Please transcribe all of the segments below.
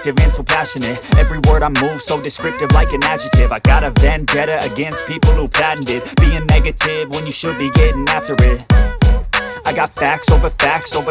And so passionate, every word I move so descriptive like an adjective. I got a vendetta against people who patented being negative when you should be getting after it. I got facts over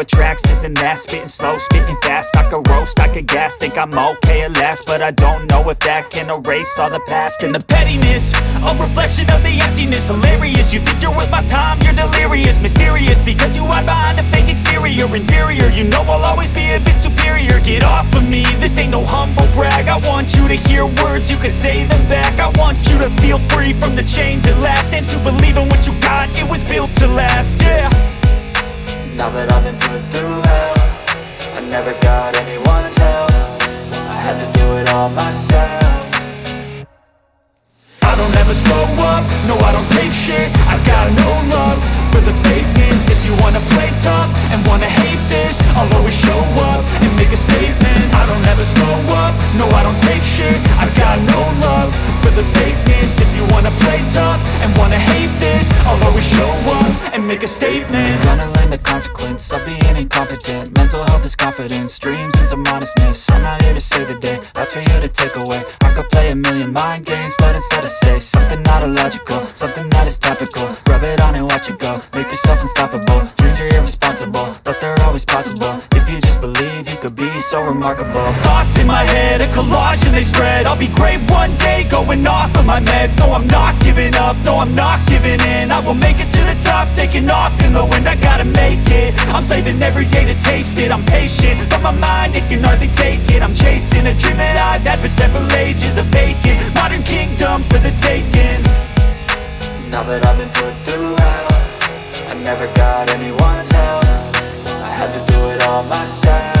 tracks, this and that. Spitting slow, spitting fast, I could roast, I could gas. Think I'm okay at last, but I don't know if that can erase all the past. And the pettiness, a reflection of the emptiness. Hilarious, you think you're worth my time, you're delirious. Mysterious, because you hide behind a fake exterior. Inferior, you know I'll always be a bit superior. Get off of me, this ain't no humble brag. I want you to hear words, you can say them back. I want you to feel free from the chains at last, and to believe in what you got, it was built to last, yeah. Now that I've been put through hell, I never got anyone's help. I had to do it all myself. I don't ever slow up, no I don't take shit. I got no love for the fakeness. If you wanna play tough and wanna hate this, I'll always show up and make a statement. I don't ever slow up, no I don't take shit. I got no love for the fakeness. If you wanna play tough and wanna hate this, I'll always show up and make a statement. Gonna learn the consequence of being incompetent. Mental health is confidence, dreams into modestness. I'm not here to save the day, thoughts for you to take away. I could play a million mind games, but instead I say something not illogical, something that is topical. Rub it on and watch it go, make yourself unstoppable. Dreams are irresponsible, but they're always possible. If you just believe, you could be so remarkable. Thoughts in my head, a collage and they spread. I'll be great one day, going off of my meds. No, I'm not giving up, no, I'm not giving in. I will make it to the top, taking off in the wind. I gotta make it, I'm saving every day to taste it. I'm patient, but my mind, it can hardly take it. I'm chasing a dream that I've had for several ages. A vacant, modern kingdom for the taking. Now that I've been put through hell, I never got anyone's help. I had to do it all myself.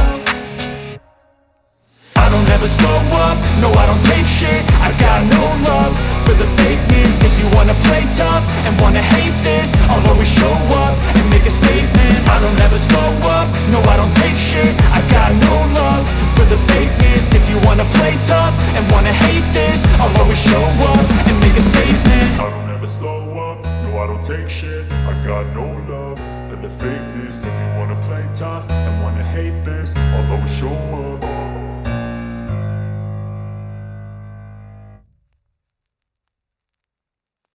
I don't ever slow up, no I don't take shit. I got no love for the fakeness. If you wanna play tough and wanna hate this, I'll always show up and make a statement. I don't ever slow up, no I don't take shit. I got no love for the fakeness. If you wanna play tough and wanna hate this, I'll always show up and make a statement. I don't ever slow up, no I don't take shit. I got no love for the fakeness. If you wanna play tough and wanna hate this, I'll always show up.